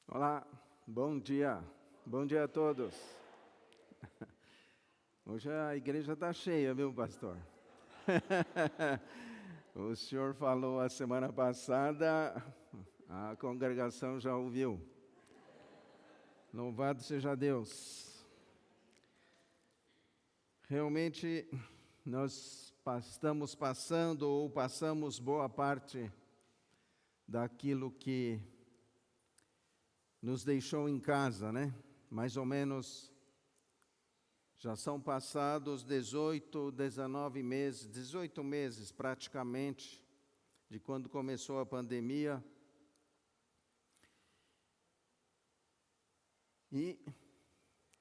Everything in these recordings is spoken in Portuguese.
Olá, bom dia a todos. Hoje a igreja está cheia, viu, pastor? O senhor falou a semana passada, a congregação já ouviu. Louvado seja Deus. Realmente, nós estamos passando ou passamos boa parte daquilo que nos deixou em casa, né? Mais ou menos, já são passados 18 meses praticamente, de quando começou a pandemia. E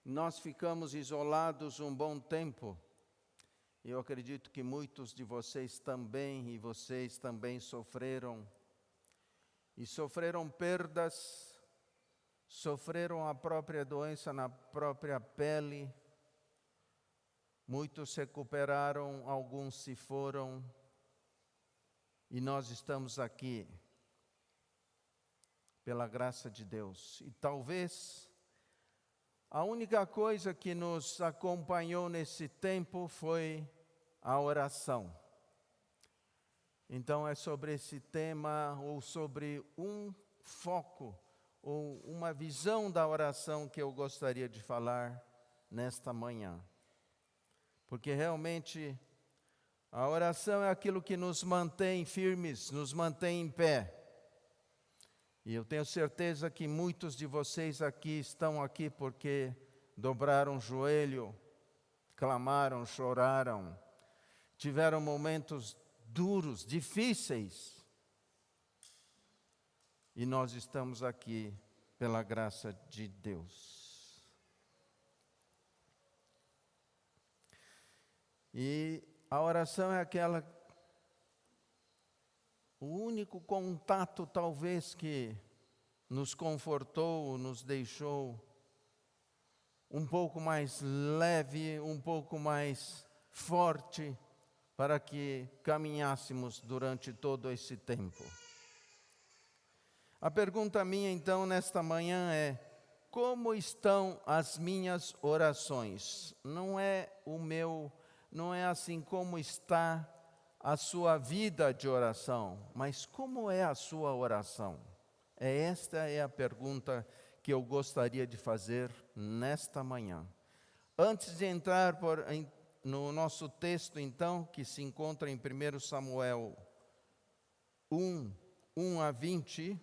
nós ficamos isolados um bom tempo. Eu acredito que muitos de vocês também, e vocês também sofreram. E sofreram perdas, sofreram a própria doença na própria pele. Muitos se recuperaram, alguns se foram. E nós estamos aqui, pela graça de Deus. E talvez a única coisa que nos acompanhou nesse tempo foi a oração. Então é sobre esse tema, ou sobre um foco, ou uma visão da oração que eu gostaria de falar nesta manhã. Porque realmente a oração é aquilo que nos mantém firmes, nos mantém em pé. E eu tenho certeza que muitos de vocês aqui estão aqui porque dobraram o joelho, clamaram, choraram, tiveram momentos duros, difíceis. E nós estamos aqui pela graça de Deus. E a oração é o único contato talvez que nos confortou, nos deixou um pouco mais leve, um pouco mais forte, para que caminhássemos durante todo esse tempo. A pergunta minha então nesta manhã é: como estão as minhas orações? Não é assim como está a sua vida de oração, mas como é a sua oração? Esta é a pergunta que eu gostaria de fazer nesta manhã. Antes de entrar no nosso texto então, que se encontra em 1 Samuel 1 a 20,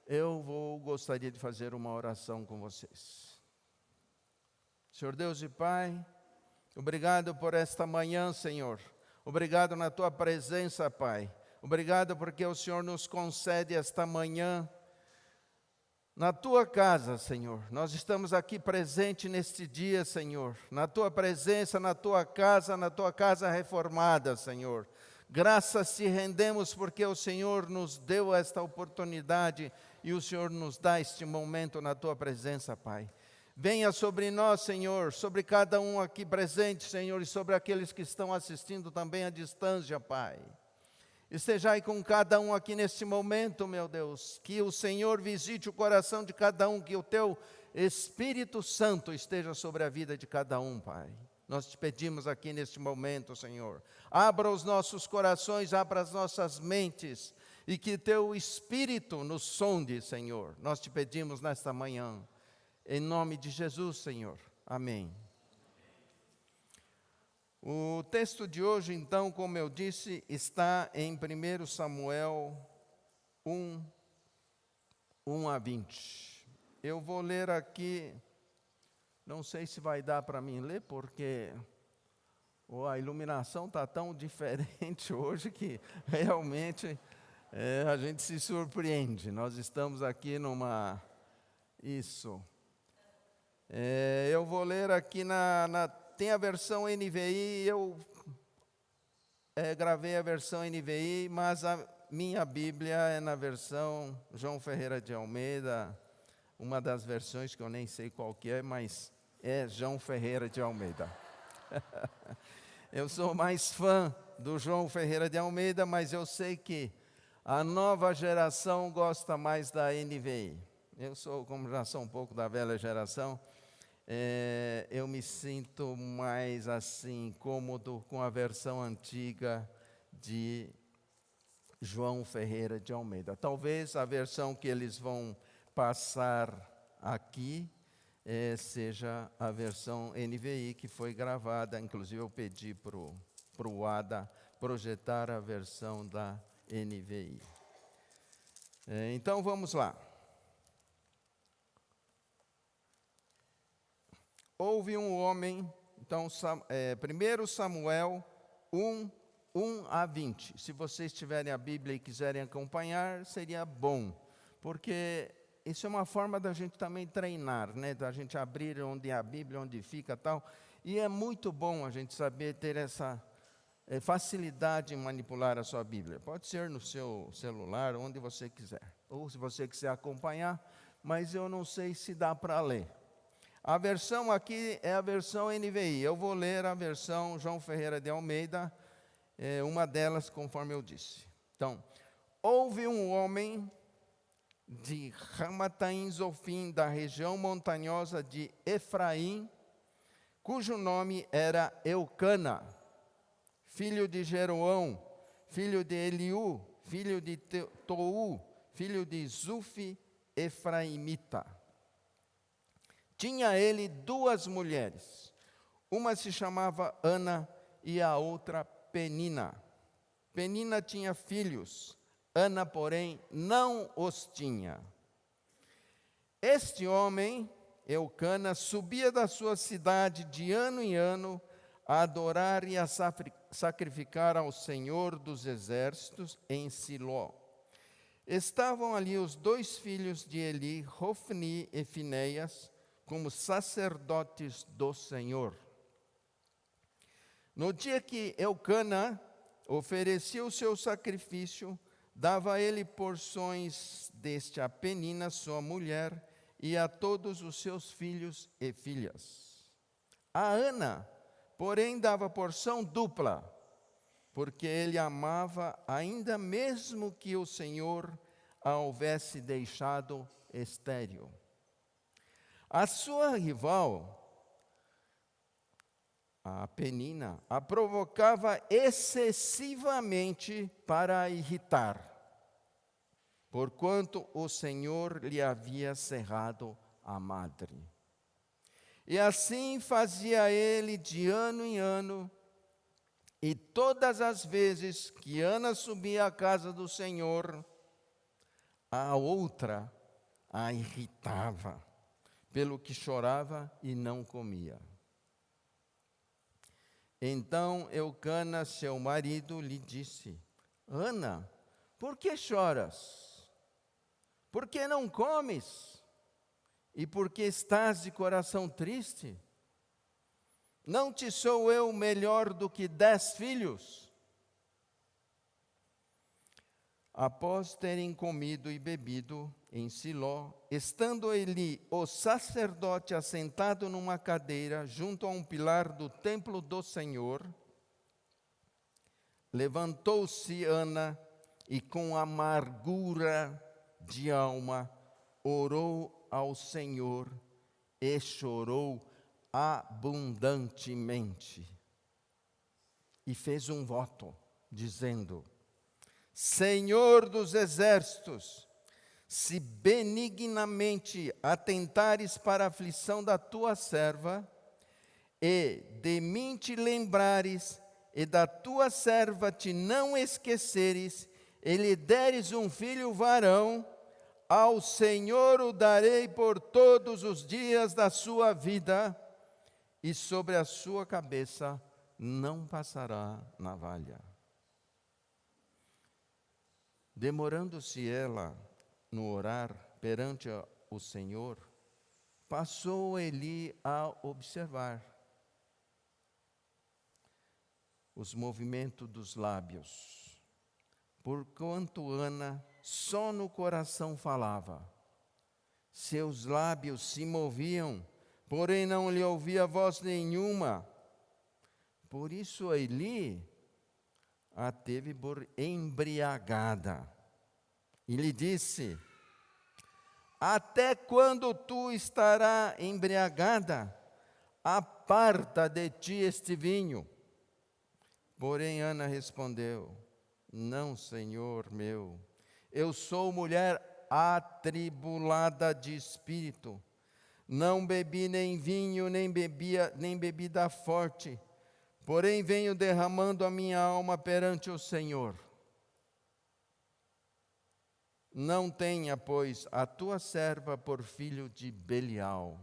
eu gostaria de fazer uma oração com vocês. Senhor Deus e Pai, obrigado por esta manhã, Senhor. Obrigado na Tua presença, Pai. Obrigado porque o Senhor nos concede esta manhã na Tua casa, Senhor. Nós estamos aqui presentes neste dia, Senhor. Na Tua presença, na Tua casa reformada, Senhor. Graças te rendemos porque o Senhor nos deu esta oportunidade e o Senhor nos dá este momento na Tua presença, Pai. Venha sobre nós, Senhor, sobre cada um aqui presente, Senhor, e sobre aqueles que estão assistindo também à distância, Pai. Estejai com cada um aqui neste momento, meu Deus, que o Senhor visite o coração de cada um, que o Teu Espírito Santo esteja sobre a vida de cada um, Pai. Nós te pedimos aqui neste momento, Senhor, abra os nossos corações, abra as nossas mentes, e que Teu Espírito nos sonde, Senhor. Nós te pedimos nesta manhã, em nome de Jesus, Senhor. Amém. O texto de hoje, então, como eu disse, está em 1 Samuel 1 a 20. Eu vou ler aqui, não sei se vai dar para mim ler, porque a iluminação está tão diferente hoje que realmente a gente se surpreende. Nós estamos aqui eu vou ler aqui tem a versão NVI, eu gravei a versão NVI, mas a minha Bíblia é na versão João Ferreira de Almeida, uma das versões que eu nem sei qual que é, mas é João Ferreira de Almeida. Eu sou mais fã do João Ferreira de Almeida, mas eu sei que A nova geração gosta mais da NVI. Eu sou, como já sou um pouco da velha geração, eu me sinto mais assim, cômodo com a versão antiga de João Ferreira de Almeida. Talvez a versão que eles vão passar aqui seja a versão NVI que foi gravada. Inclusive eu pedi para o Ada projetar a versão da NVI. Então vamos lá. Houve um homem, então 1 Samuel 1 a 20. Se vocês tiverem a Bíblia e quiserem acompanhar, seria bom, porque isso é uma forma da gente também treinar, né? Da gente abrir onde é a Bíblia, onde fica tal. E é muito bom a gente saber ter essa facilidade em manipular a sua Bíblia. Pode ser no seu celular, onde você quiser. Ou se você quiser acompanhar, mas eu não sei se dá para ler. A versão aqui é a versão NVI. Eu vou ler a versão João Ferreira de Almeida, uma delas, conforme eu disse. Então, houve um homem de Ramataim Zofim, da região montanhosa de Efraim, cujo nome era Eucana, filho de Jeroão, filho de Eliú, filho de Tou, filho de Zufi, efraimita. Tinha ele 2 mulheres, uma se chamava Ana e a outra Penina. Penina tinha filhos, Ana, porém, não os tinha. Este homem, Eucana, subia da sua cidade de ano em ano a adorar e a sacrificar ao Senhor dos Exércitos em Siló. Estavam ali os 2 filhos de Eli, Hofni e Finéias, como sacerdotes do Senhor. No dia que Eucana oferecia o seu sacrifício, dava ele porções deste a Penina, sua mulher, e a todos os seus filhos e filhas. A Ana, porém, dava porção dupla, porque ele amava ainda mesmo que o Senhor a houvesse deixado estéril. A sua rival, a Penina, a provocava excessivamente para a irritar, porquanto o Senhor lhe havia cerrado a madre. E assim fazia ele de ano em ano, e todas as vezes que Ana subia à casa do Senhor, a outra a irritava, pelo que chorava e não comia. Então Eucana, seu marido, lhe disse: Ana, por que choras? Por que não comes? E por que estás de coração triste? Não te sou eu melhor do que 10 filhos? Após terem comido e bebido em Siló, estando Eli, o sacerdote, assentado numa cadeira junto a um pilar do templo do Senhor, levantou-se Ana e com amargura de alma orou ao Senhor e chorou abundantemente. E fez um voto, dizendo: Senhor dos exércitos, se benignamente atentares para a aflição da tua serva, e de mim te lembrares, e da tua serva te não esqueceres, e lhe deres um filho varão, ao Senhor o darei por todos os dias da sua vida, e sobre a sua cabeça não passará navalha. Demorando-se ela no orar perante o Senhor, passou Eli a observar os movimentos dos lábios, porquanto Ana só no coração falava. Seus lábios se moviam, porém não lhe ouvia voz nenhuma. Por isso Eli a teve por embriagada. e lhe disse: até quando tu estarás embriagada? Aparta de ti este vinho. Porém Ana respondeu: não, Senhor meu, eu sou mulher atribulada de espírito. Não bebi nem vinho, nem bebida forte, porém venho derramando a minha alma perante o Senhor. Não tenha, pois, a tua serva por filho de Belial,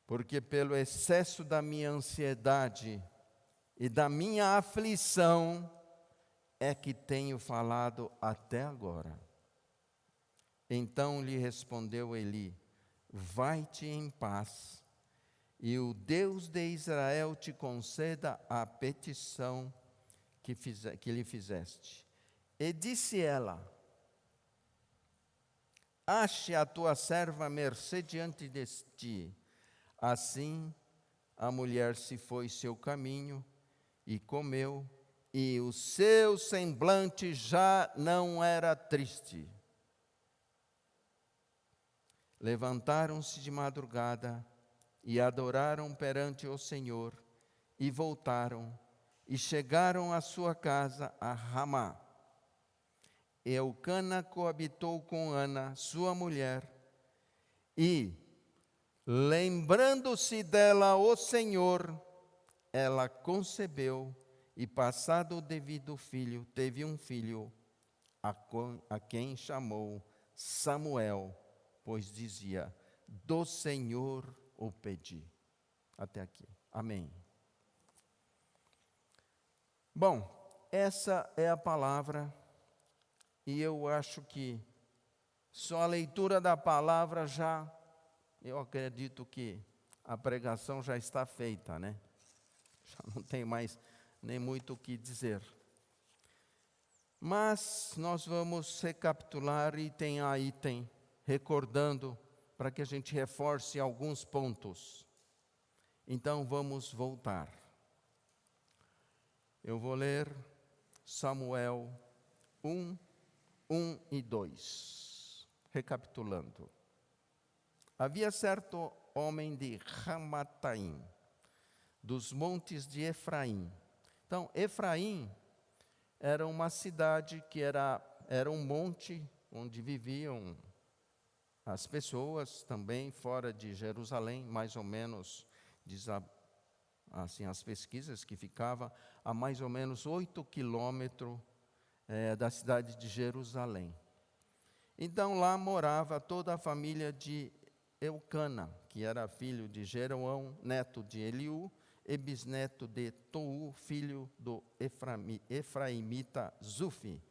porque pelo excesso da minha ansiedade e da minha aflição é que tenho falado até agora. Então lhe respondeu Eli: vai-te em paz, e o Deus de Israel te conceda a petição que lhe fizeste. E disse ela: ache a tua serva mercê diante de ti. Assim a mulher se foi seu caminho e comeu, e o seu semblante já não era triste. Levantaram-se de madrugada e adoraram perante o Senhor, e voltaram, e chegaram à sua casa a Ramá. Eucana coabitou com Ana, sua mulher, e, lembrando-se dela o Senhor, ela concebeu, e passado o devido filho, teve um filho, a quem chamou Samuel, pois dizia: do Senhor o pedi. Até aqui. Amém. Bom, essa é a palavra, e eu acho que só a leitura da palavra eu acredito que a pregação já está feita, né? Já não tem mais nem muito o que dizer. Mas nós vamos recapitular item a item, recordando, para que a gente reforce alguns pontos. Então vamos voltar. Eu vou ler Samuel 1, 1 e 2. Recapitulando. Havia certo homem de Ramataim, dos montes de Efraim. Então, Efraim era uma cidade que era um monte onde viviam as pessoas, também fora de Jerusalém, mais ou menos, diz assim, as pesquisas, que ficava a mais ou menos 8 quilômetros da cidade de Jerusalém. Então lá morava toda a família de Eucana, que era filho de Jeroão, neto de Eliú, e bisneto de Tou, filho do Efraimita Zufi.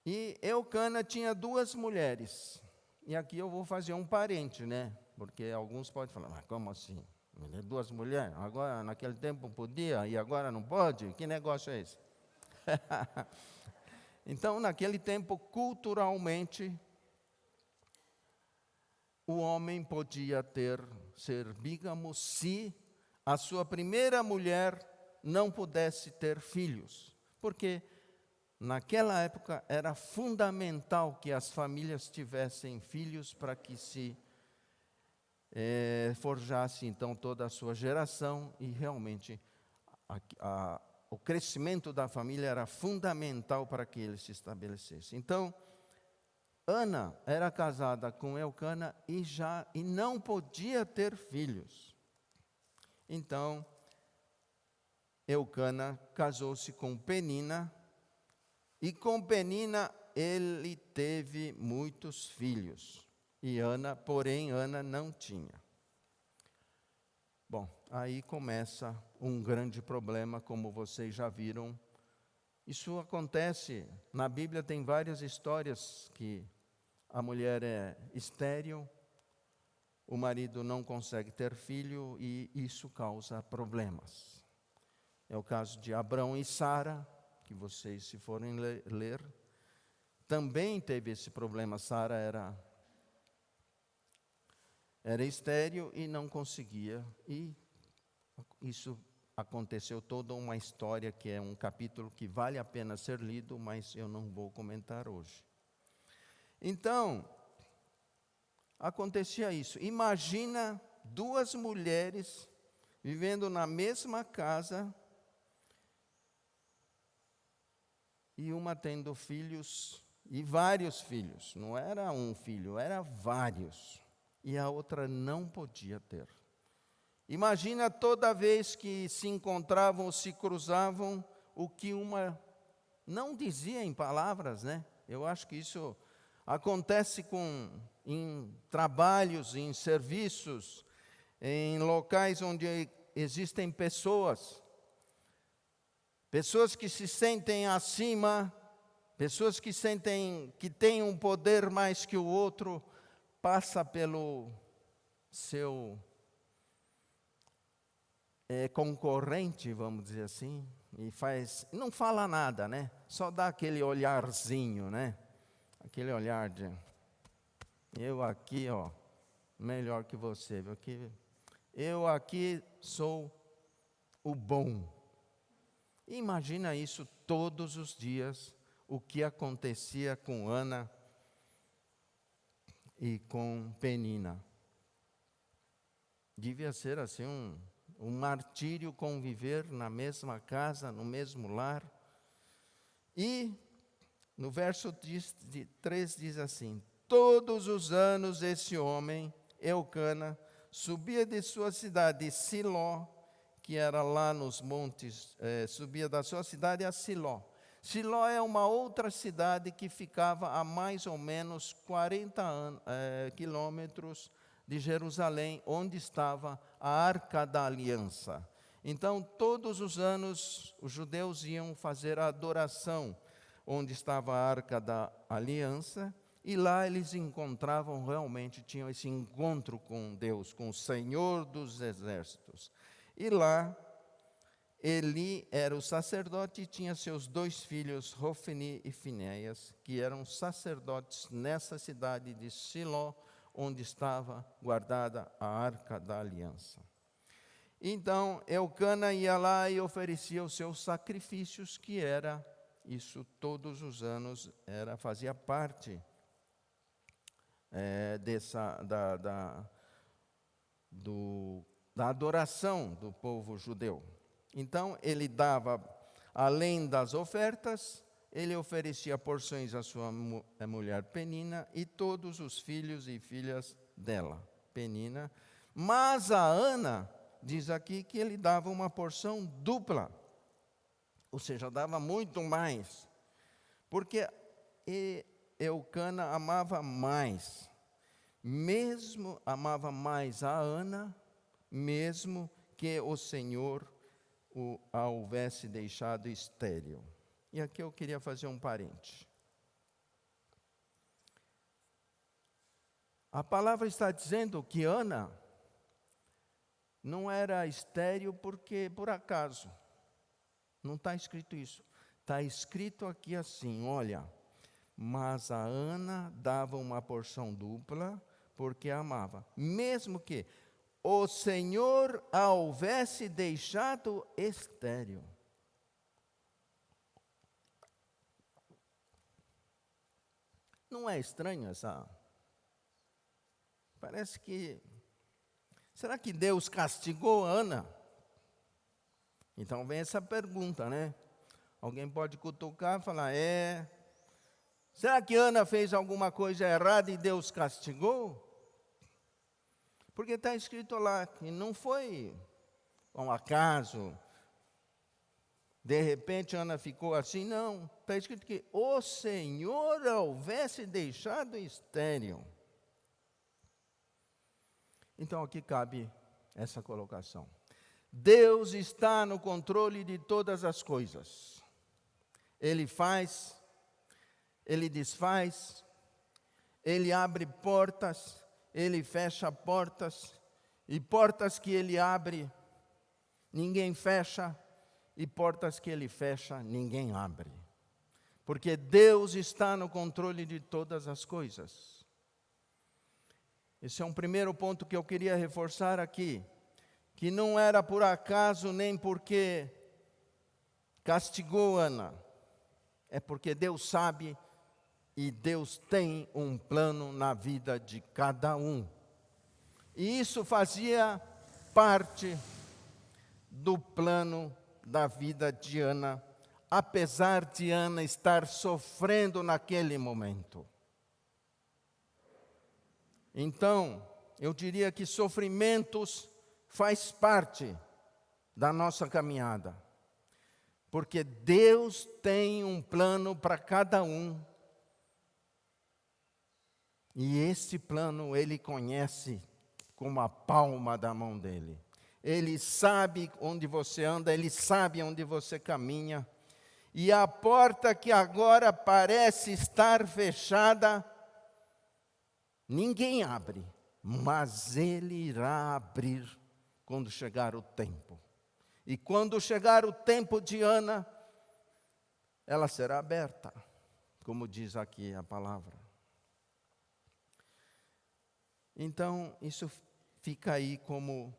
E Eucana tinha 2 mulheres. E aqui eu vou fazer um parente, né? Porque alguns podem falar: mas como assim? 2 mulheres? Agora, naquele tempo podia e agora não pode? Que negócio é esse? Então, naquele tempo, culturalmente, o homem podia ser bígamo se a sua primeira mulher não pudesse ter filhos. Porque naquela época era fundamental que as famílias tivessem filhos para que se forjasse então toda a sua geração, e realmente o crescimento da família era fundamental para que ele se estabelecesse. Então, Ana era casada com Eucana e não podia ter filhos. Então, Eucana casou-se com Penina, e com Penina ele teve muitos filhos. Porém, Ana não tinha. Bom, aí começa um grande problema, como vocês já viram. Isso acontece, na Bíblia tem várias histórias que a mulher é estéril, o marido não consegue ter filho e isso causa problemas. É o caso de Abrão e Sara, que vocês, se forem ler, também teve esse problema. Sara era estéril e não conseguia, e isso aconteceu toda uma história que é um capítulo que vale a pena ser lido, mas eu não vou comentar hoje. Então, acontecia isso. Imagina duas mulheres vivendo na mesma casa e uma tendo filhos, e vários filhos. Não era um filho, era vários. E a outra não podia ter. Imagina toda vez que se encontravam ou se cruzavam, o que uma não dizia em palavras, né? Eu acho que isso acontece em trabalhos, em serviços, em locais onde existem pessoas que se sentem acima, pessoas que sentem que têm um poder mais que o outro, passa pelo seu concorrente, vamos dizer assim, e não fala nada, né? Só dá aquele olharzinho, né? Aquele olhar de, eu aqui, melhor que você, porque eu aqui sou o bom. Imagina isso todos os dias, o que acontecia com Ana e com Penina. Devia ser assim um martírio conviver na mesma casa, no mesmo lar. E no verso 3 diz assim: todos os anos esse homem, Eucana, subia de sua cidade Siló, que era lá nos montes, subia da sua cidade a Siló. Siló é uma outra cidade que ficava a mais ou menos 40 quilômetros de Jerusalém, onde estava a Arca da Aliança. Então, todos os anos, os judeus iam fazer a adoração onde estava a Arca da Aliança, e lá eles encontravam realmente, tinham esse encontro com Deus, com o Senhor dos Exércitos. E lá, Eli era o sacerdote e tinha seus 2 filhos, Hofni e Finéias, que eram sacerdotes nessa cidade de Siló, onde estava guardada a Arca da Aliança. Então, Eucana ia lá e oferecia os seus sacrifícios, que era, isso todos os anos, fazia parte da adoração do povo judeu. Então, ele dava, além das ofertas, ele oferecia porções à sua mulher Penina e todos os filhos e filhas dela, Penina. Mas a Ana, diz aqui que ele dava uma porção dupla, ou seja, dava muito mais, porque Eucana amava mais, amava mais a Ana, mesmo que o Senhor a houvesse deixado estéril. E aqui eu queria fazer um parênteses. A palavra está dizendo que Ana não era estéril porque por acaso. Não está escrito isso. Está escrito aqui assim, olha, mas a Ana dava uma porção dupla porque a amava, mesmo que o Senhor a houvesse deixado estéril. Não é estranho essa? Parece que... Será que Deus castigou Ana? Então vem essa pergunta, né? Alguém pode cutucar e falar, será que Ana fez alguma coisa errada e Deus castigou? Porque está escrito lá que não foi um acaso. De repente Ana ficou assim, não. Está escrito que o Senhor a houvesse deixado estéril. Então aqui cabe essa colocação. Deus está no controle de todas as coisas. Ele faz, Ele desfaz, Ele abre portas, Ele fecha portas, e portas que Ele abre, ninguém fecha, e portas que Ele fecha, ninguém abre. Porque Deus está no controle de todas as coisas. Esse é um primeiro ponto que eu queria reforçar aqui. que não era por acaso nem porque castigou Ana, é porque Deus sabe e Deus tem um plano na vida de cada um. E isso fazia parte do plano da vida de Ana, apesar de Ana estar sofrendo naquele momento. Então, eu diria que sofrimentos faz parte da nossa caminhada, porque Deus tem um plano para cada um, e esse plano Ele conhece como a palma da mão dEle. Ele sabe onde você anda, Ele sabe onde você caminha, e a porta que agora parece estar fechada, ninguém abre, mas Ele irá abrir quando chegar o tempo. E quando chegar o tempo de Ana, ela será aberta, como diz aqui a palavra. Então, isso fica aí como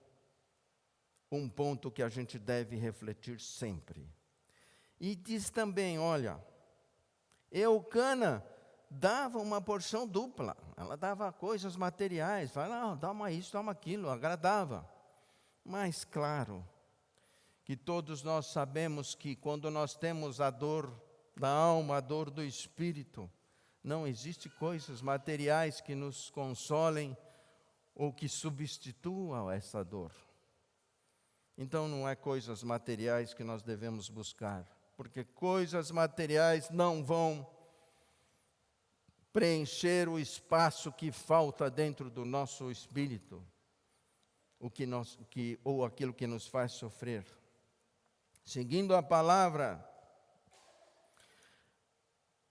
um ponto que a gente deve refletir sempre. E diz também, olha, Eucana dava uma porção dupla, ela dava coisas materiais, fala, toma isso, toma aquilo, agradava. Mas, claro, que todos nós sabemos que quando nós temos a dor da alma, a dor do espírito, não existe coisas materiais que nos consolem ou que substituam essa dor. Então não é coisas materiais que nós devemos buscar, porque coisas materiais não vão preencher o espaço que falta dentro do nosso espírito, ou aquilo que nos faz sofrer. Seguindo a palavra,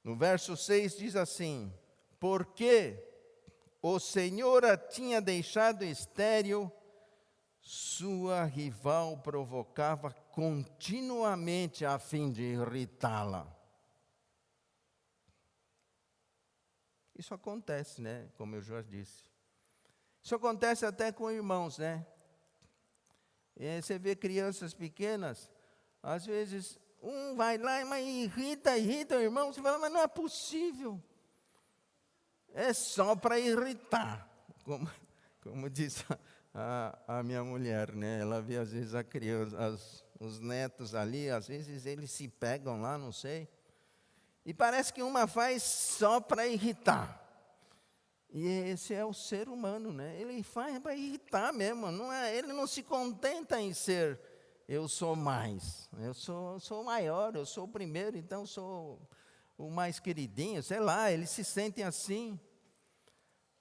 no verso 6 diz assim: porque o Senhor a tinha deixado estéril, sua rival provocava continuamente a fim de irritá-la. Isso acontece, né? Como eu já disse. Isso acontece até com irmãos, né? Você vê crianças pequenas, às vezes um vai lá, mas irrita o irmão, você fala, mas não é possível. É só para irritar, como diz a minha mulher, né? Ela vê às vezes a criança, os netos ali, às vezes eles se pegam lá, não sei. E parece que uma faz só para irritar. E esse é o ser humano, né? Ele faz para irritar mesmo. Ele não se contenta em ser, eu sou mais, eu sou maior, eu sou o primeiro, então sou o mais queridinho, sei lá, eles se sentem assim.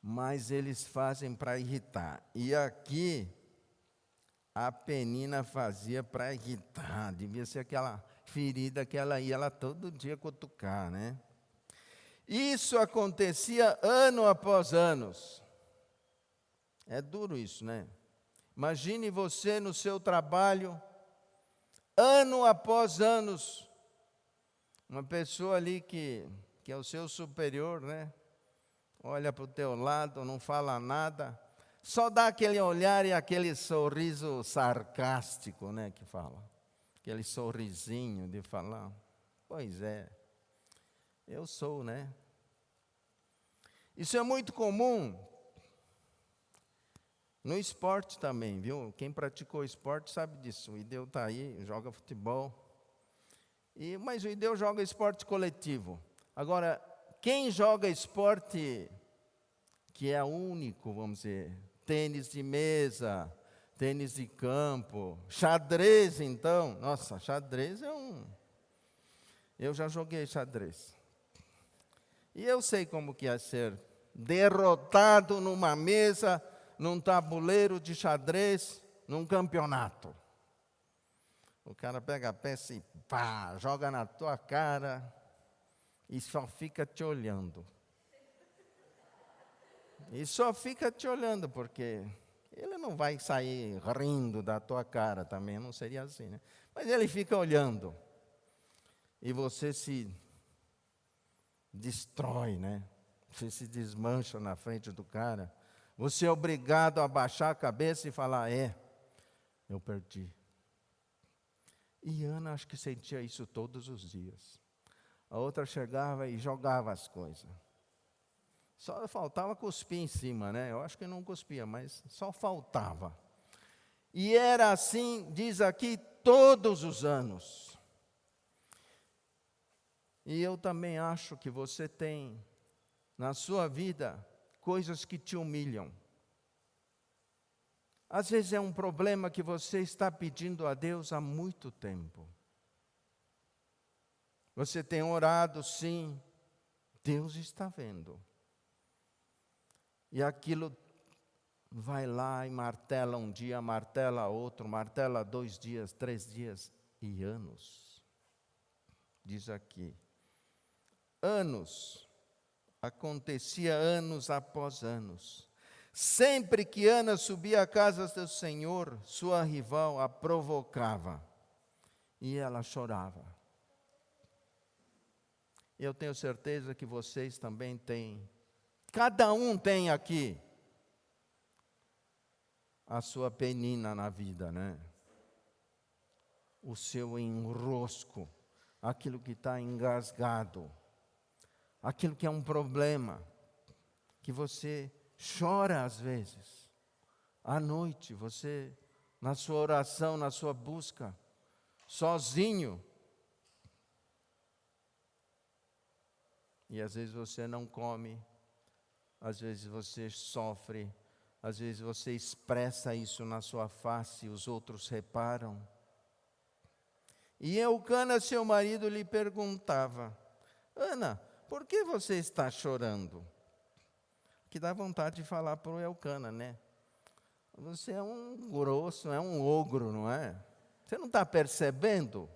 Mas eles fazem para irritar. E aqui, a Penina fazia para irritar. Devia ser aquela ferida que ela ia lá todo dia cutucar, né? Isso acontecia ano após ano. É duro isso, né? Imagine você no seu trabalho, ano após anos, uma pessoa ali que é o seu superior, né? Olha para o teu lado, não fala nada, só dá aquele olhar e aquele sorriso sarcástico, né, que fala. Aquele sorrisinho de falar, pois é, eu sou, né? Isso é muito comum no esporte também, viu? Quem praticou esporte sabe disso. O Ideu está aí, joga futebol. Mas o Ideu joga esporte coletivo. Agora, quem joga esporte que é único, vamos dizer, tênis de mesa, tênis de campo, xadrez então, nossa, xadrez eu já joguei xadrez. E eu sei como que é ser derrotado numa mesa, num tabuleiro de xadrez, num campeonato. O cara pega a peça e pá, joga na tua cara e só fica te olhando. E só fica te olhando, porque ele não vai sair rindo da tua cara também, não seria assim, né? Mas ele fica olhando. E você se destrói, né? Você se desmancha na frente do cara. Você é obrigado a abaixar a cabeça e falar, eu perdi. E Ana acho que sentia isso todos os dias. A outra chegava e jogava as coisas. Só faltava cuspir em cima, né? Eu acho que não cuspia, mas só faltava. E era assim, diz aqui, todos os anos. E eu também acho que você tem, na sua vida, coisas que te humilham. Às vezes é um problema que você está pedindo a Deus há muito tempo. Você tem orado, sim, Deus está vendo. E aquilo vai lá e martela um dia, martela outro, martela 2 dias, 3 dias e anos. Diz aqui, anos, acontecia anos após anos. Sempre que Ana subia à casa do Senhor, sua rival a provocava e ela chorava. Eu tenho certeza que vocês também têm, cada um tem aqui a sua penina na vida, né? O seu enrosco, aquilo que está engasgado, aquilo que é um problema, que você chora às vezes. À noite, você, na sua oração, na sua busca, sozinho. E às vezes você não come, às vezes você sofre, às vezes você expressa isso na sua face, os outros reparam. E Eucana, seu marido, lhe perguntava, Ana, por que você está chorando? Que dá vontade de falar para o Eucana, né? Você é um grosso, é um ogro, não é? Você não está percebendo?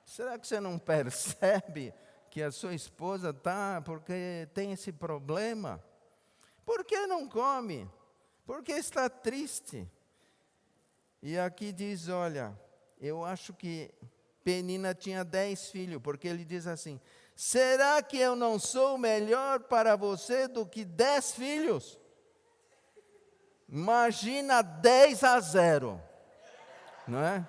Será que você não percebe que a sua esposa está, porque tem esse problema? Por que não come? Por que está triste? E aqui diz, olha, eu acho que Penina tinha 10 filhos, porque ele diz assim, será que eu não sou melhor para você do que 10 filhos? Imagina 10-0, não é?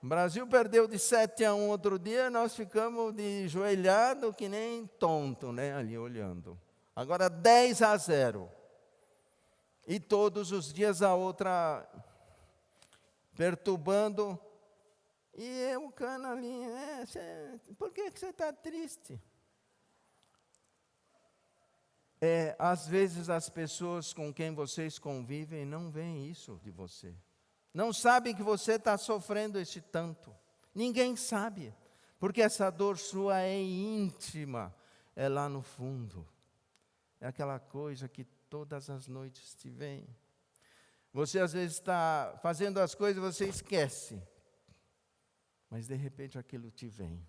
O Brasil perdeu de 7-1 outro dia, nós ficamos de joelhado que nem tonto, né, ali olhando. Agora 10-0. E todos os dias a outra perturbando. E o cano ali, por que você está triste? Às vezes as pessoas com quem vocês convivem não veem isso de você. Não sabem que você está sofrendo esse tanto. Ninguém sabe, porque essa dor sua é íntima, é lá no fundo. É aquela coisa que todas as noites te vem. Você às vezes está fazendo as coisas, você esquece. Mas de repente aquilo te vem.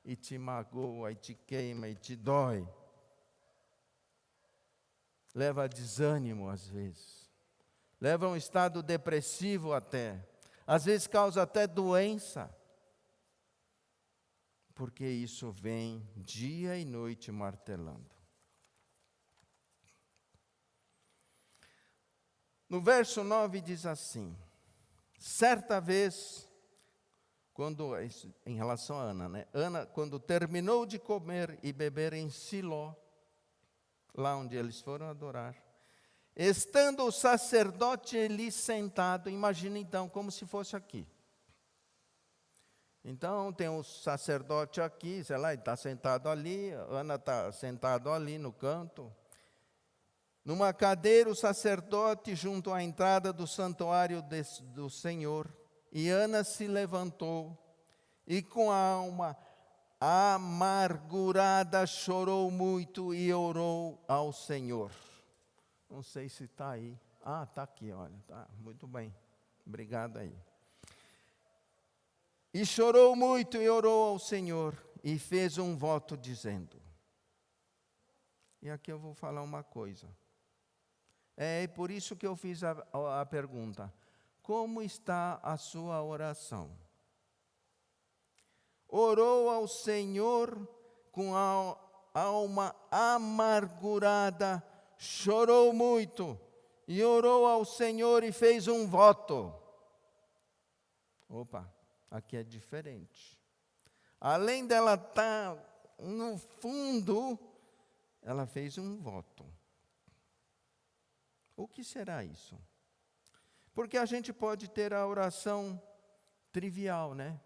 E te magoa, e te queima, e te dói. Leva a desânimo às vezes. Leva a um estado depressivo até. Às vezes causa até doença. Porque isso vem dia e noite martelando. No verso 9 diz assim, certa vez, em relação a Ana, né? Ana, quando terminou de comer e beber em Siló, lá onde eles foram adorar, estando o sacerdote ali sentado, imagina então como se fosse aqui. Então tem um sacerdote aqui, sei lá, ele está sentado ali, Ana está sentado ali no canto. Numa cadeira, o sacerdote junto à entrada do santuário do Senhor. E Ana se levantou e com a alma amargurada chorou muito e orou ao Senhor. Não sei se está aí. Ah, está aqui, olha. Tá, muito bem. Obrigado aí. E chorou muito e orou ao Senhor e fez um voto dizendo. E aqui eu vou falar uma coisa. É por isso que eu fiz a pergunta. Como está a sua oração? Orou ao Senhor com a alma amargurada, chorou muito e orou ao Senhor e fez um voto. Opa, aqui é diferente. Além dela estar no fundo, ela fez um voto. O que será isso? Porque a gente pode ter a oração trivial, né?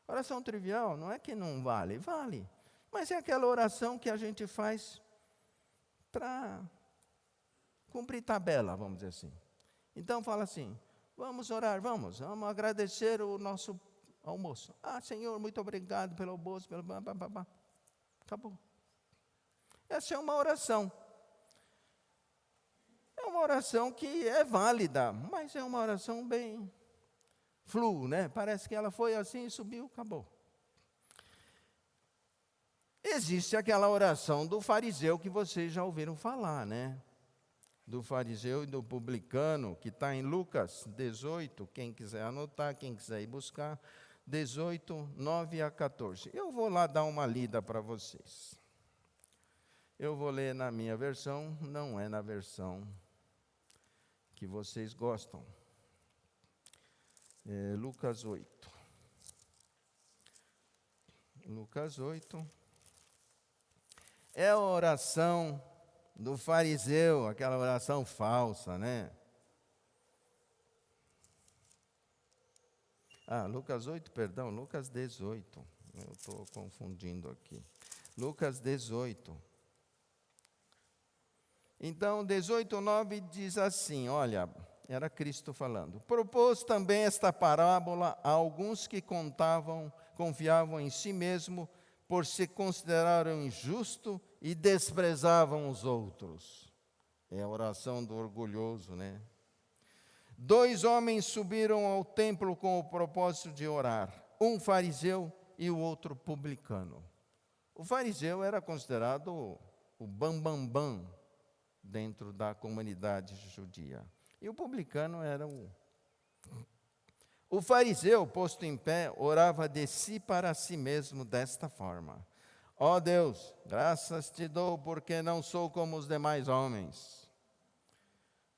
Oração trivial não é que não vale, vale. Mas é aquela oração que a gente faz para cumprir tabela, vamos dizer assim. Então fala assim, vamos orar, vamos agradecer o nosso almoço. Senhor, muito obrigado pelo almoço, pelo... Acabou. Essa é uma oração. É uma oração que é válida, mas é uma oração bem né? Parece que ela foi assim, subiu, acabou. Existe aquela oração do fariseu que vocês já ouviram falar, né? Do fariseu e do publicano, que está em Lucas 18, quem quiser anotar, quem quiser ir buscar, 18, 9 a 14. Eu vou lá dar uma lida para vocês. Eu vou ler na minha versão, não é na versão que vocês gostam. Lucas 8. Lucas 8. É a oração do fariseu, aquela oração falsa, né? Lucas 8, perdão, Lucas 18. Eu estou confundindo aqui. Lucas 18. Então, 18, 9 diz assim, olha, era Cristo falando. Propôs também esta parábola a alguns que confiavam em si mesmo, por se consideraram injusto e desprezavam os outros. É a oração do orgulhoso, né? 2 homens subiram ao templo com o propósito de orar, um fariseu e o outro publicano. O fariseu era considerado o bambambam dentro da comunidade judia. E o publicano era O fariseu, posto em pé, orava de si para si mesmo desta forma: ó Deus, graças te dou porque não sou como os demais homens,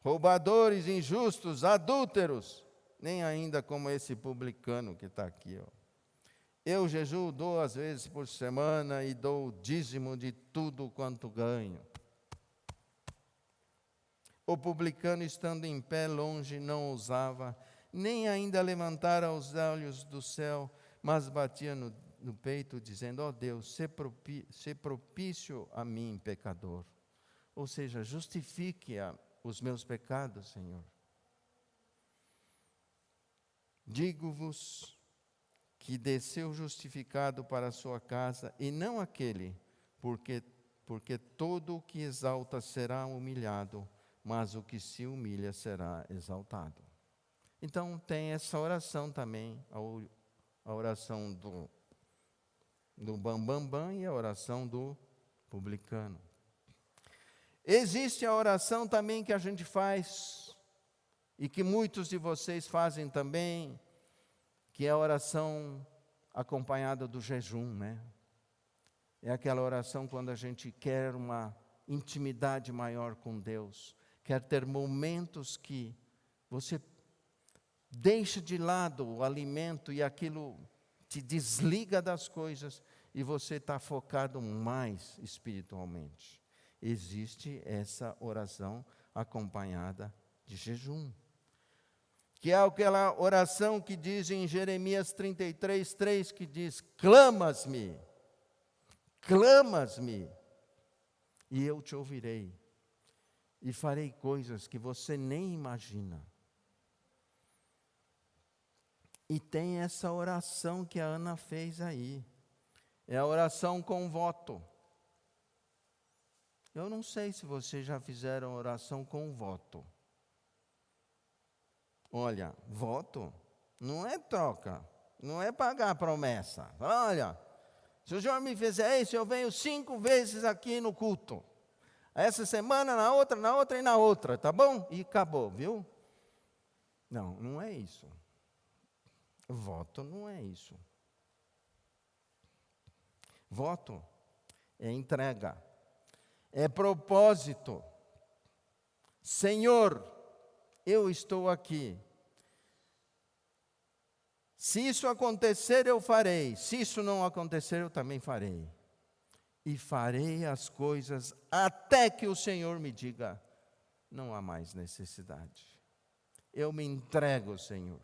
roubadores, injustos, adúlteros, nem ainda como esse publicano que está aqui. Eu jejuo 2 vezes por semana e dou o dízimo de tudo quanto ganho. O publicano, estando em pé longe, não ousava nem ainda levantar os olhos do céu, mas batia no peito, dizendo: ó Deus, se propício a mim, pecador. Ou seja, justifique os meus pecados, Senhor. Digo-vos que desceu justificado para a sua casa, e não aquele, porque todo o que exalta será humilhado, mas o que se humilha será exaltado. Então tem essa oração também, a oração do bambambam e a oração do publicano. Existe a oração também que a gente faz, e que muitos de vocês fazem também, que é a oração acompanhada do jejum, né? É aquela oração quando a gente quer uma intimidade maior com Deus, quer ter momentos que você deixa de lado o alimento e aquilo te desliga das coisas e você está focado mais espiritualmente. Existe essa oração acompanhada de jejum, que é aquela oração que diz em Jeremias 33, 3, que diz: clamas-me, e eu te ouvirei, e farei coisas que você nem imagina. E tem essa oração que a Ana fez aí, é a oração com voto. Eu não sei se vocês já fizeram oração com voto. Olha, voto não é troca, não é pagar promessa. Olha, se o senhor me fizer isso, eu venho 5 vezes aqui no culto. Essa semana, na outra e na outra, tá bom? E acabou, viu? Não, não é isso. Voto não é isso. Voto é entrega, é propósito. Senhor, eu estou aqui. Se isso acontecer, eu farei. Se isso não acontecer, eu também farei. E farei as coisas até que o Senhor me diga, não há mais necessidade. Eu me entrego, Senhor.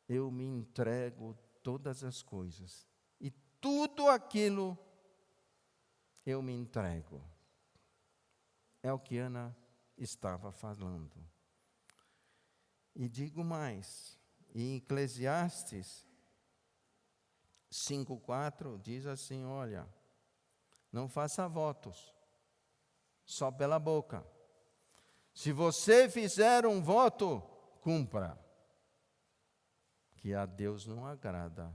Eu me entrego todas as coisas. E tudo aquilo eu me entrego. É o que Ana estava falando. E digo mais, em Eclesiastes 5:4 diz assim, olha, não faça votos, só pela boca. Se você fizer um voto, cumpra. Que a Deus não agrada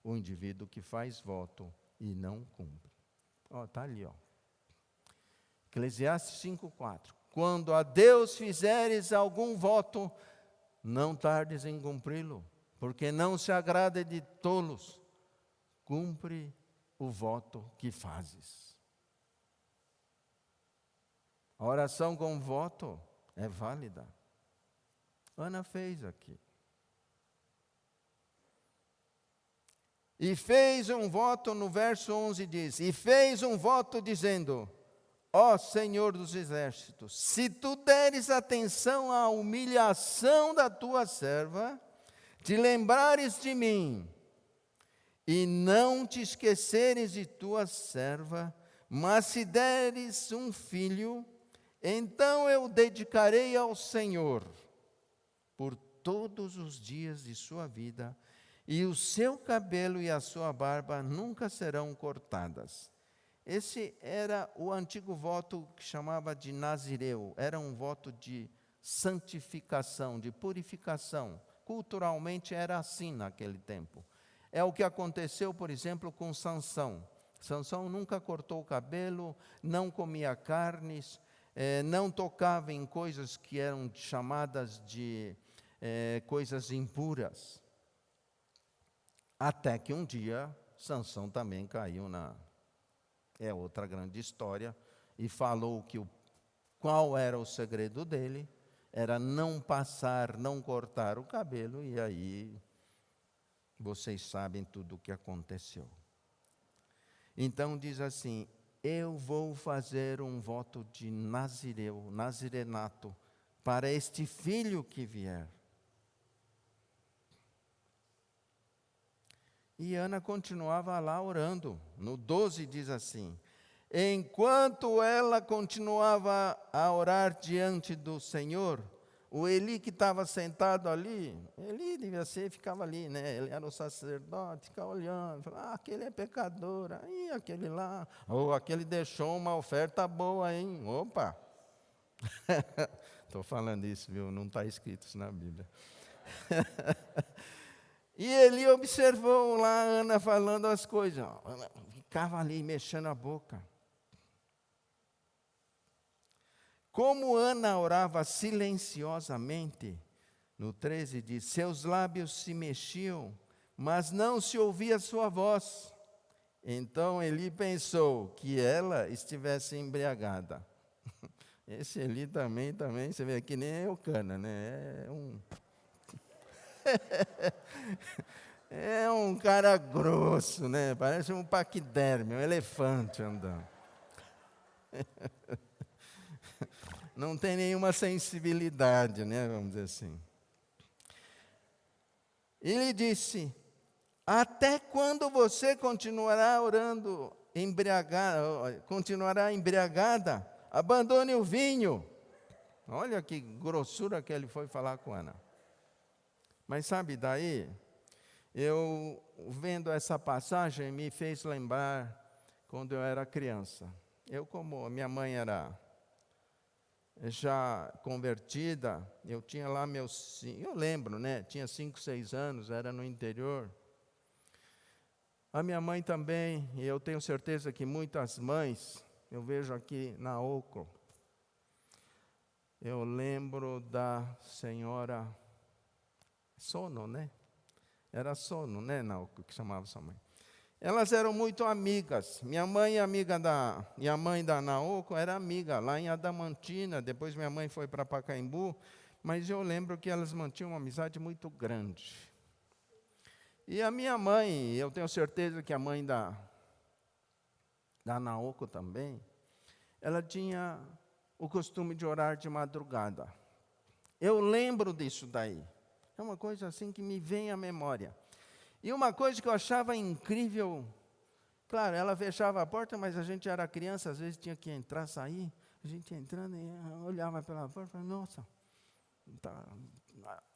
o indivíduo que faz voto e não cumpre. Está ali, ó. Eclesiastes 5:4. Quando a Deus fizeres algum voto, não tardes em cumpri-lo, porque não se agrada de tolos. Cumpre o voto que fazes. A oração com voto é válida. Ana fez aqui. E fez um voto, no verso 11 diz, e fez um voto dizendo, ó Senhor dos exércitos, se tu deres atenção à humilhação da tua serva, te lembrares de mim, e não te esqueceres de tua serva, mas se deres um filho, então eu dedicarei ao Senhor por todos os dias de sua vida, e o seu cabelo e a sua barba nunca serão cortadas. Esse era o antigo voto que chamava de Nazireu. Era um voto de santificação, de purificação. Culturalmente era assim naquele tempo. É o que aconteceu, por exemplo, com Sansão. Sansão nunca cortou o cabelo, não comia carnes, não tocava em coisas que eram chamadas de coisas impuras. Até que um dia, Sansão também caiu é outra grande história, e falou que qual era o segredo dele, era não passar, não cortar o cabelo, e aí vocês sabem tudo o que aconteceu. Então diz assim, eu vou fazer um voto de nazireu, nazirenato, para este filho que vier. E Ana continuava lá orando. No 12 diz assim, enquanto ela continuava a orar diante do Senhor, o Eli que estava sentado ali, Eli devia ser, ficava ali, né? Ele era o sacerdote, ficava olhando, falava, aquele é pecador, aí aquele lá, aquele deixou uma oferta boa, hein? Opa! Estou falando isso, viu? Não está escrito isso na Bíblia. E ele observou lá a Ana falando as coisas. Ana ficava ali mexendo a boca. Como Ana orava silenciosamente, no 13 diz, seus lábios se mexiam, mas não se ouvia sua voz. Então Eli pensou que ela estivesse embriagada. Esse Eli também, você vê que nem Eucana, né? É um cara grosso, né? Parece um paquiderme, um elefante andando. Não tem nenhuma sensibilidade, né? Vamos dizer assim. Ele disse, até quando você continuará orando continuará embriagada? Abandone o vinho. Olha que grossura que ele foi falar com Ana. Mas sabe daí, eu vendo essa passagem me fez lembrar quando eu era criança. Como a minha mãe era já convertida, eu tinha lá eu lembro, né? Tinha 5, 6 anos, era no interior. A minha mãe também, e eu tenho certeza que muitas mães, eu vejo aqui na Ocro, eu lembro da senhora Sono, né? Era Sono, né, Nauco, que chamava sua mãe. Elas eram muito amigas. Minha mãe e a mãe da Naoko era amiga lá em Adamantina. Depois minha mãe foi para Pacaembu, mas eu lembro que elas mantinham uma amizade muito grande. E a minha mãe, eu tenho certeza que a mãe da Naoko também, ela tinha o costume de orar de madrugada. Eu lembro disso daí. É uma coisa assim que me vem à memória. E uma coisa que eu achava incrível, claro, ela fechava a porta, mas a gente era criança, às vezes tinha que entrar, sair. A gente entrando e olhava pela porta e falava, nossa.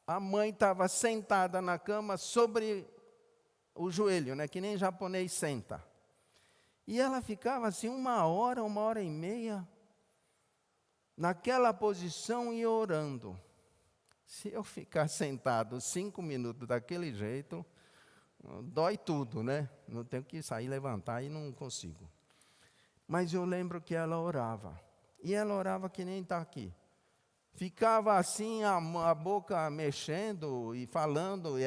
A mãe estava sentada na cama sobre o joelho, né, que nem japonês senta. E ela ficava assim 1 hora e meia, naquela posição e orando. Se eu ficar sentado 5 minutos daquele jeito, dói tudo, né? Não tenho que sair, levantar e não consigo. Mas eu lembro que ela orava. E ela orava que nem está aqui. Ficava assim, a boca mexendo e falando, e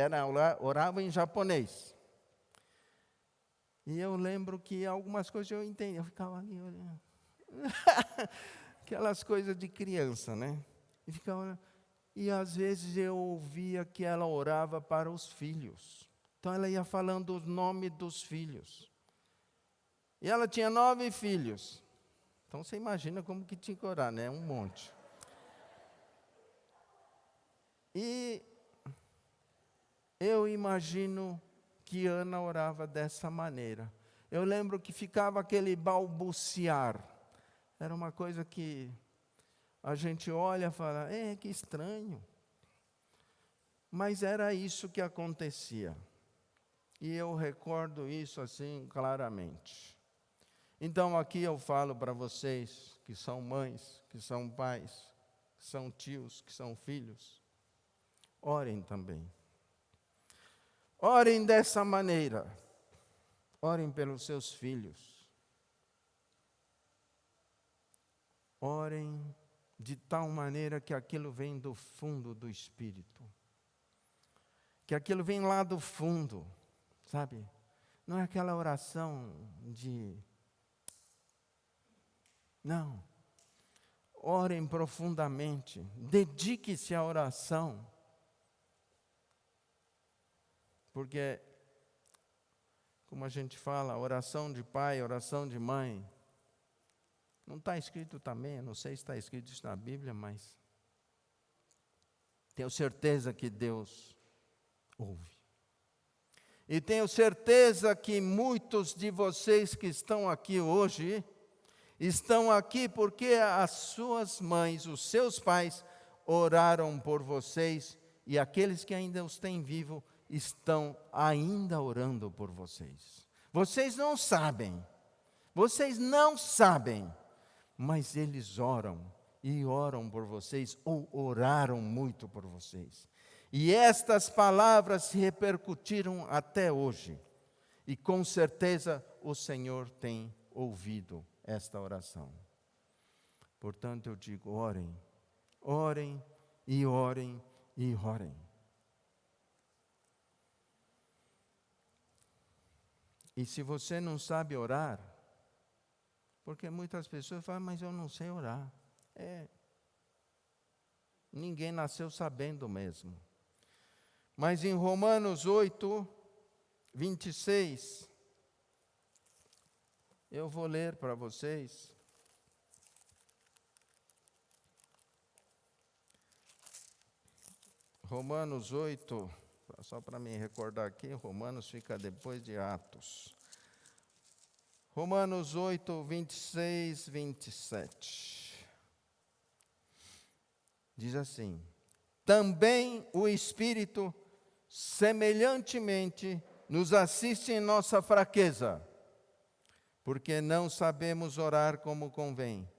orava em japonês. E eu lembro que algumas coisas eu entendi, eu ficava ali olhando. Aquelas coisas de criança, né? E ficava olhando. E às vezes eu ouvia que ela orava para os filhos. Então ela ia falando o nome dos filhos. E ela tinha 9 filhos. Então você imagina como que tinha que orar, né? Um monte. E eu imagino que Ana orava dessa maneira. Eu lembro que ficava aquele balbuciar. Era uma coisa que a gente olha e fala, que estranho. Mas era isso que acontecia. E eu recordo isso assim claramente. Então aqui eu falo para vocês que são mães, que são pais, que são tios, que são filhos. Orem também. Orem dessa maneira. Orem pelos seus filhos. Orem de tal maneira que aquilo vem do fundo do espírito. Que aquilo vem lá do fundo, sabe? Não é aquela oração de... Não. Orem profundamente. Dedique-se à oração. Porque, como a gente fala, oração de pai, oração de mãe, não está escrito também, não sei se está escrito isso na Bíblia, mas tenho certeza que Deus ouve. E tenho certeza que muitos de vocês que estão aqui hoje, estão aqui porque as suas mães, os seus pais, oraram por vocês, e aqueles que ainda os têm vivo, estão ainda orando por vocês. Vocês não sabem, mas eles oram, e oram por vocês, ou oraram muito por vocês. E estas palavras se repercutiram até hoje, e com certeza o Senhor tem ouvido esta oração. Portanto eu digo, orem, orem e orem e orem. E se você não sabe orar, porque muitas pessoas falam, mas eu não sei orar. Ninguém nasceu sabendo mesmo. Mas em Romanos 8, 26, eu vou ler para vocês. Romanos 8, só para me recordar aqui, Romanos fica depois de Atos. Romanos 8, 26, 27. Diz assim: também o Espírito, semelhantemente, nos assiste em nossa fraqueza, porque não sabemos orar como convém.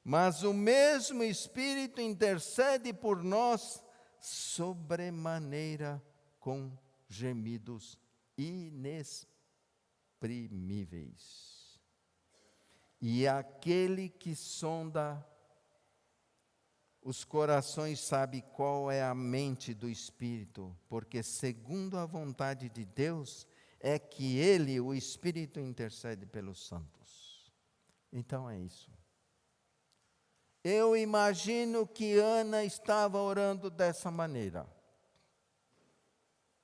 Mas o mesmo Espírito intercede por nós sobremaneira com gemidos inexprimíveis. E aquele que sonda os corações sabe qual é a mente do Espírito, porque segundo a vontade de Deus é que Ele, o Espírito, intercede pelos santos. Então é isso. Eu imagino que Ana estava orando dessa maneira.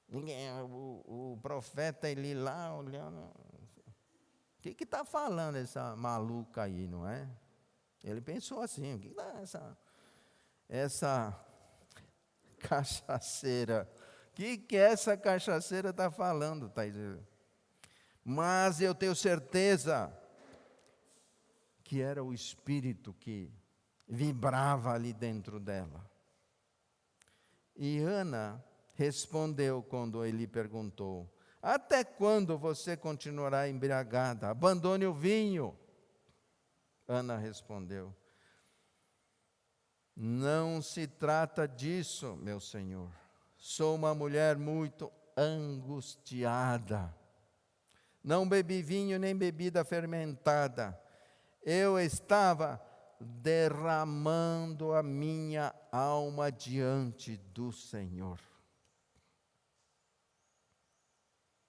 O profeta Eli lá olhando. O que está falando essa maluca aí, não é? Ele pensou assim, o que está essa cachaceira? O que essa cachaceira está falando, Thaís? Mas eu tenho certeza que era o Espírito que vibrava ali dentro dela. E Ana respondeu quando ele perguntou: até quando você continuará embriagada? Abandone o vinho. Ana respondeu: não se trata disso, meu senhor. Sou uma mulher muito angustiada. Não bebi vinho nem bebida fermentada. Eu estava derramando a minha alma diante do Senhor.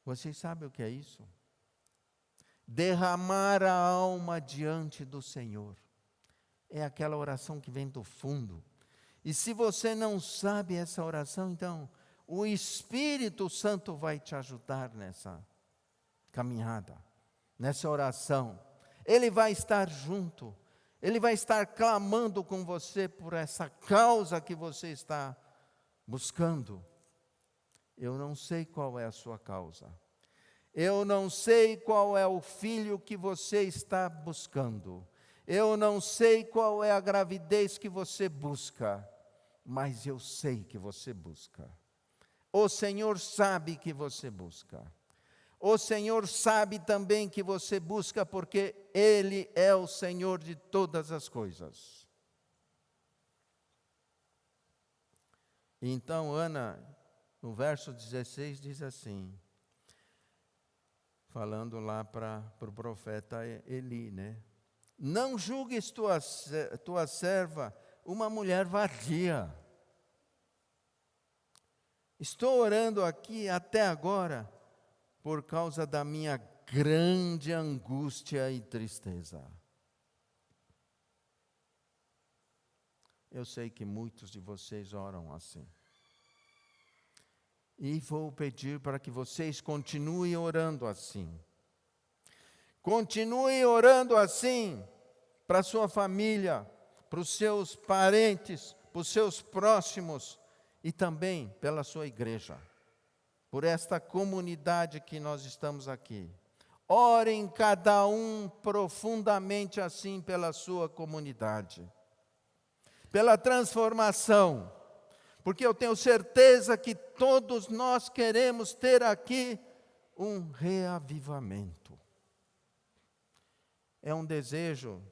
Vocês sabem o que é isso? Derramar a alma diante do Senhor. É aquela oração que vem do fundo. E se você não sabe essa oração, então o Espírito Santo vai te ajudar nessa caminhada, nessa oração. Ele vai estar junto. Ele vai estar clamando com você por essa causa que você está buscando. Eu não sei qual é a sua causa. Eu não sei qual é o filho que você está buscando. Eu não sei qual é a gravidez que você busca. Mas eu sei que você busca. O Senhor sabe que você busca. O Senhor sabe também que você busca porque Ele é o Senhor de todas as coisas. Então Ana, no verso 16, diz assim, falando lá para o profeta Eli, né? Não julgues tua serva uma mulher vadia. Estou orando aqui até agora por causa da minha grande angústia e tristeza. Eu sei que muitos de vocês oram assim. E vou pedir para que vocês continuem orando assim. Continue orando assim para a sua família, para os seus parentes, para os seus próximos e também pela sua igreja. Por esta comunidade que nós estamos aqui. Orem cada um profundamente assim pela sua comunidade. Pela transformação. Porque eu tenho certeza que todos nós queremos ter aqui um reavivamento. É um desejo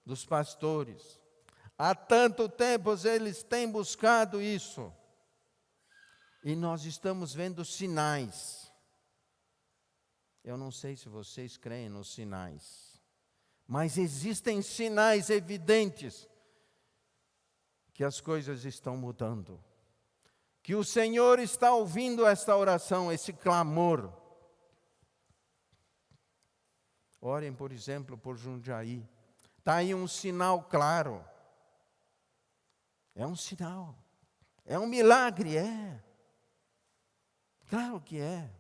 dos pastores. Há tanto tempo eles têm buscado isso. E nós estamos vendo sinais. Eu não sei se vocês creem nos sinais. Mas existem sinais evidentes que as coisas estão mudando. Que o Senhor está ouvindo esta oração, esse clamor. Orem, por exemplo, por Jundiaí. Está aí um sinal claro. É um sinal. É um milagre, é. Claro que é.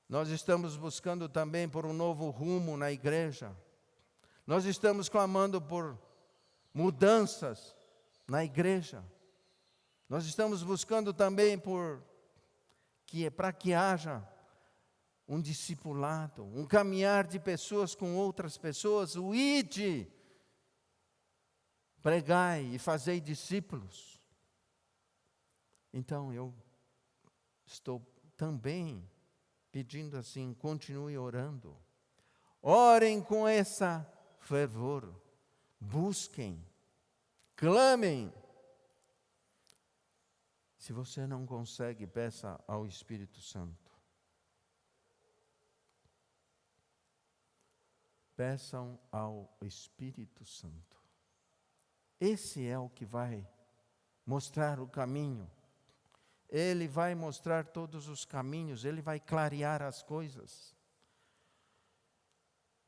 Nós estamos buscando também por um novo rumo na igreja. Nós estamos clamando por mudanças na igreja. Nós estamos buscando também para que haja um discipulado, um caminhar de pessoas com outras pessoas, o ide, pregai e fazei discípulos. Então eu estou também pedindo assim, continue orando. Orem com essa fervor. Busquem. Clamem. Se você não consegue, peça ao Espírito Santo. Peçam ao Espírito Santo. Esse é o que vai mostrar o caminho. Ele vai mostrar todos os caminhos, Ele vai clarear as coisas.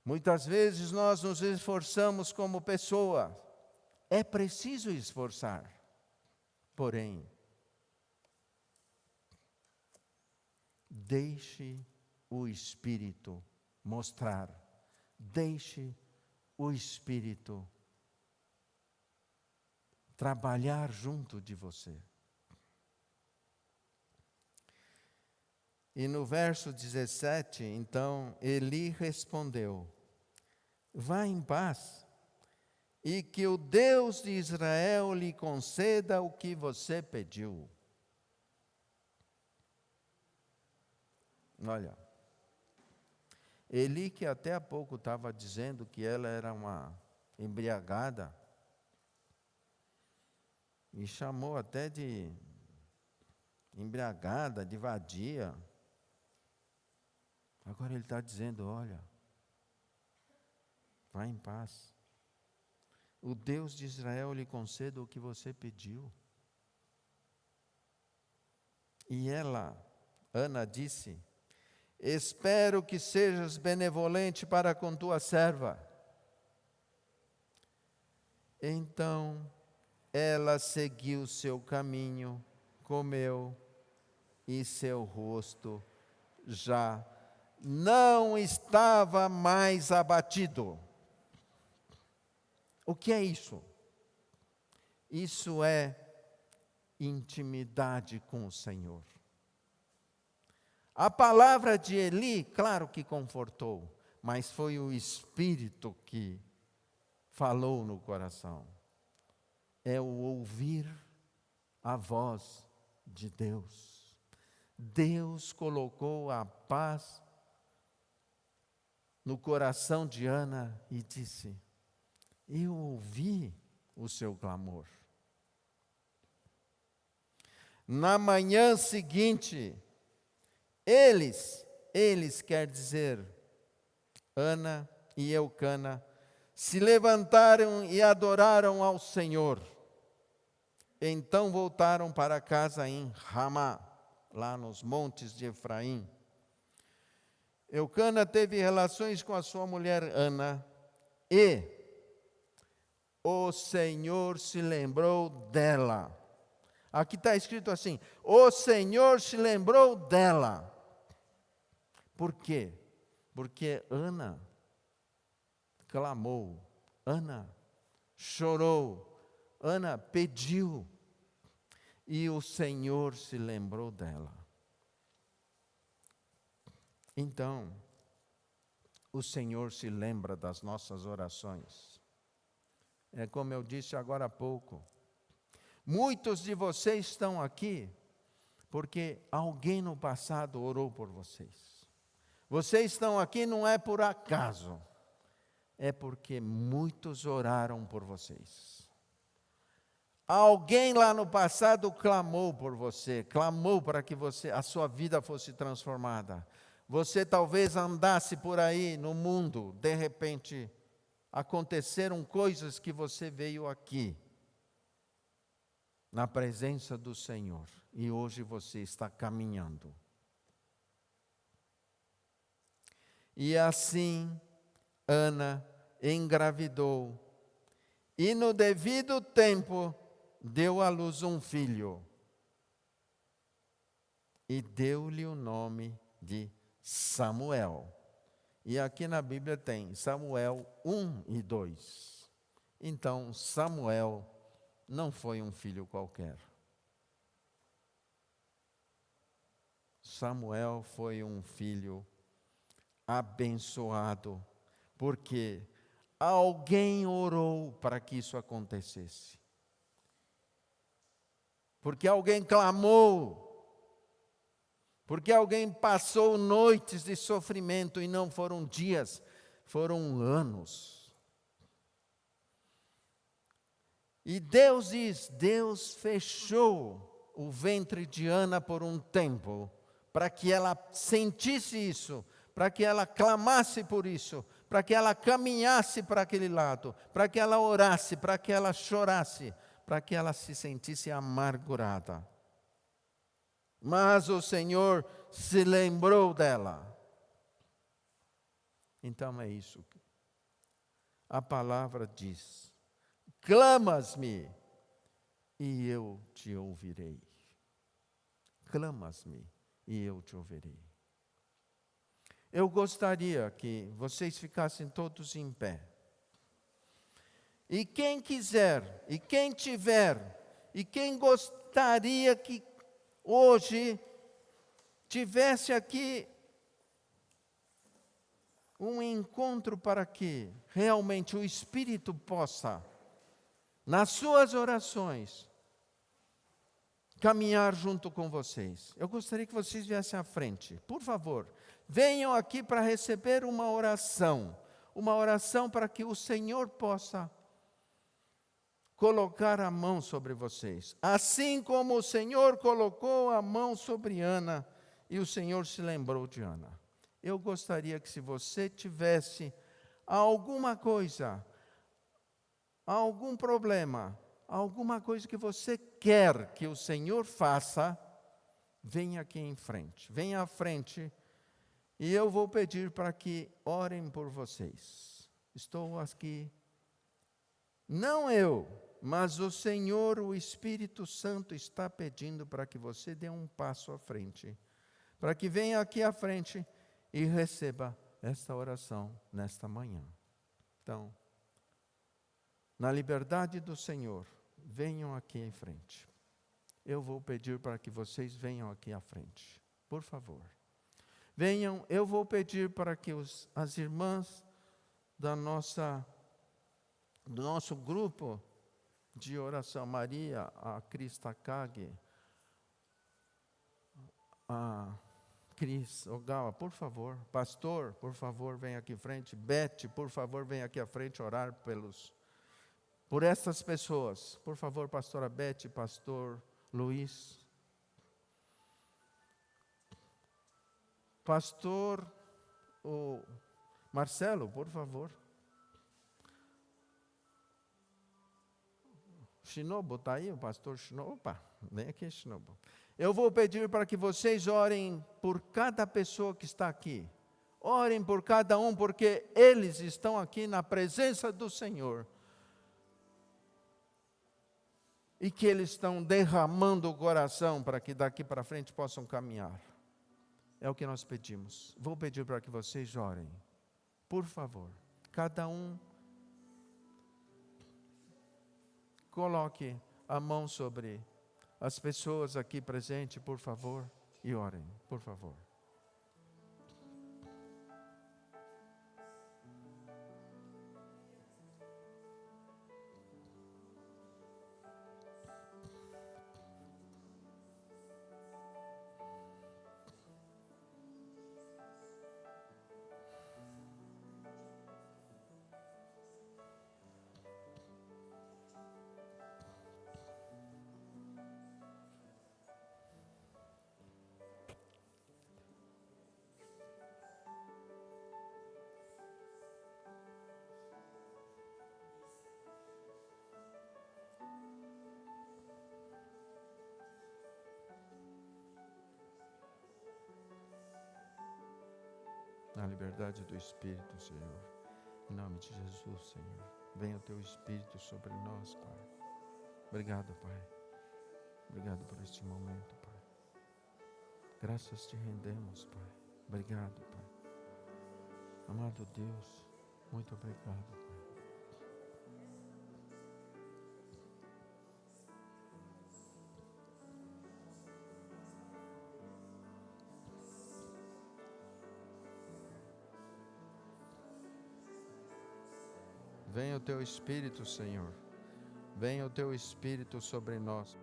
Muitas vezes nós nos esforçamos como pessoa. É preciso esforçar. Porém, deixe o Espírito mostrar. Deixe o Espírito trabalhar junto de você. E no verso 17, então, Eli respondeu: vá em paz, e que o Deus de Israel lhe conceda o que você pediu. Olha, Eli, que até há pouco estava dizendo que ela era uma embriagada, e chamou até de embriagada, de vadia. Agora ele está dizendo: olha, vá em paz. O Deus de Israel lhe conceda o que você pediu. E ela, Ana, disse: espero que sejas benevolente para com tua serva. Então ela seguiu seu caminho, comeu, e seu rosto já não estava mais abatido. O que é isso? Isso é intimidade com o Senhor. A palavra de Eli, claro que confortou, mas foi o Espírito que falou no coração. É o ouvir a voz de Deus. Deus colocou a paz no coração de Ana e disse: eu ouvi o seu clamor. Na manhã seguinte, eles quer dizer, Ana e Eucana, se levantaram e adoraram ao Senhor. Então voltaram para casa em Ramá, lá nos montes de Efraim. Eucana teve relações com a sua mulher Ana, e o Senhor se lembrou dela. Aqui está escrito assim: o Senhor se lembrou dela. Por quê? Porque Ana clamou, Ana chorou, Ana pediu, e o Senhor se lembrou dela. Então, o Senhor se lembra das nossas orações. É como eu disse agora há pouco. Muitos de vocês estão aqui porque alguém no passado orou por vocês. Vocês estão aqui não é por acaso. É porque muitos oraram por vocês. Alguém lá no passado clamou por você, clamou para que a sua vida fosse transformada. Você talvez andasse por aí no mundo, de repente aconteceram coisas que você veio aqui, na presença do Senhor, e hoje você está caminhando. E assim, Ana engravidou, e no devido tempo, deu à luz um filho, e deu-lhe o nome de Samuel. E aqui na Bíblia tem Samuel 1 e 2. Então, Samuel não foi um filho qualquer. Samuel foi um filho abençoado, porque alguém orou para que isso acontecesse. Porque alguém clamou. Porque alguém passou noites de sofrimento e não foram dias, foram anos. E Deus diz, Deus fechou o ventre de Ana por um tempo, para que ela sentisse isso, para que ela clamasse por isso, para que ela caminhasse para aquele lado, para que ela orasse, para que ela chorasse, para que ela se sentisse amargurada. mas o Senhor se lembrou dela. Então é isso. A palavra diz: clamas-me e eu te ouvirei. Clamas-me e eu te ouvirei. Eu gostaria que vocês ficassem todos em pé. E quem quiser, e quem tiver, e quem gostaria que hoje tivesse aqui um encontro para que realmente o Espírito possa, nas suas orações, caminhar junto com vocês. Eu gostaria que vocês viessem à frente. Por favor, venham aqui para receber uma oração para que o Senhor possa colocar a mão sobre vocês. Assim como o Senhor colocou a mão sobre Ana e o Senhor se lembrou de Ana. Eu gostaria que, se você tivesse alguma coisa, algum problema, alguma coisa que você quer que o Senhor faça, venha aqui em frente. Venha à frente e eu vou pedir para que orem por vocês. Estou aqui, não eu, mas o Senhor, o Espírito Santo está pedindo para que você dê um passo à frente, para que venha aqui à frente e receba esta oração nesta manhã. Então, na liberdade do Senhor, venham aqui em frente. Eu vou pedir para que vocês venham aqui à frente, por favor. Venham, eu vou pedir para que as irmãs do nosso grupo de oração, Maria, a Krista Kage, a Cris Ogawa, por favor. Pastor, por favor, venha aqui à frente. Beth, por favor, venha aqui à frente orar por essas pessoas. Por favor, pastora Beth, pastor Luiz. Pastor Marcelo, por favor. Shinobu, está aí o pastor Shinobu? Opa, vem aqui, Shinobu. Eu vou pedir para que vocês orem por cada pessoa que está aqui. Orem por cada um, porque eles estão aqui na presença do Senhor. E que eles estão derramando o coração para que daqui para frente possam caminhar. É o que nós pedimos. Vou pedir para que vocês orem. Por favor, cada um coloque a mão sobre as pessoas aqui presentes, por favor, e orem, por favor. Na liberdade do Espírito, Senhor. Em nome de Jesus, Senhor. Venha o teu Espírito sobre nós, Pai. Obrigado, Pai. Obrigado por este momento, Pai. Graças te rendemos, Pai. Obrigado, Pai. Amado Deus, muito obrigado, Pai. Venha o teu Espírito, Senhor. Venha o teu Espírito sobre nós.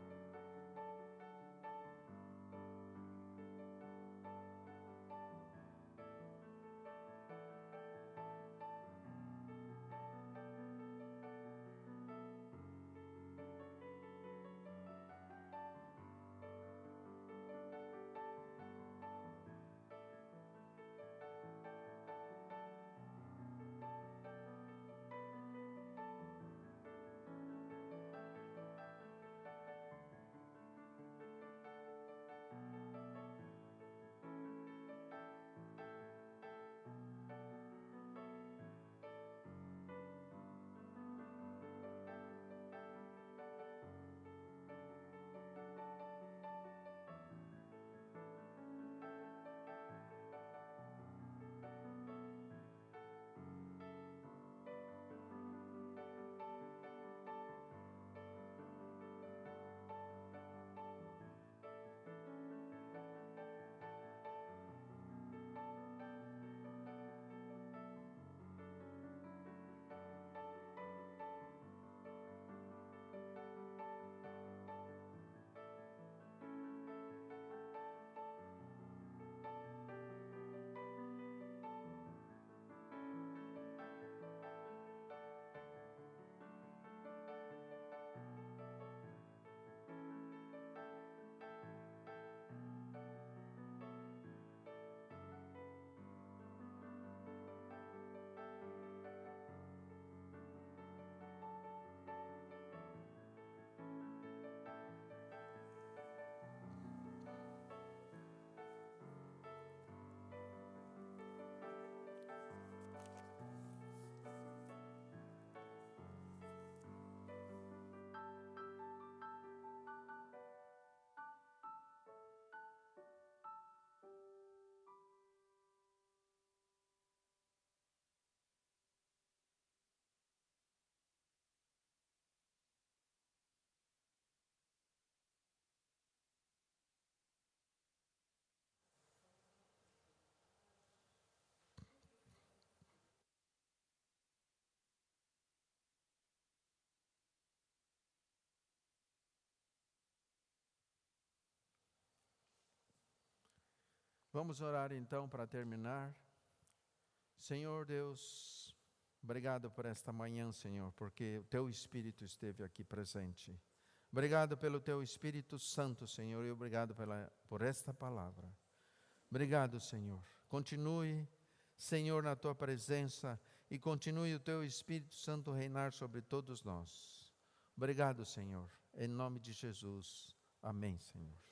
Vamos orar então para terminar. Senhor Deus, obrigado por esta manhã, Senhor, porque o Teu Espírito esteve aqui presente. Obrigado pelo Teu Espírito Santo, Senhor, e obrigado por esta palavra. Obrigado, Senhor. Continue, Senhor, na Tua presença e continue o Teu Espírito Santo reinar sobre todos nós. Obrigado, Senhor. Em nome de Jesus. Amém, Senhor.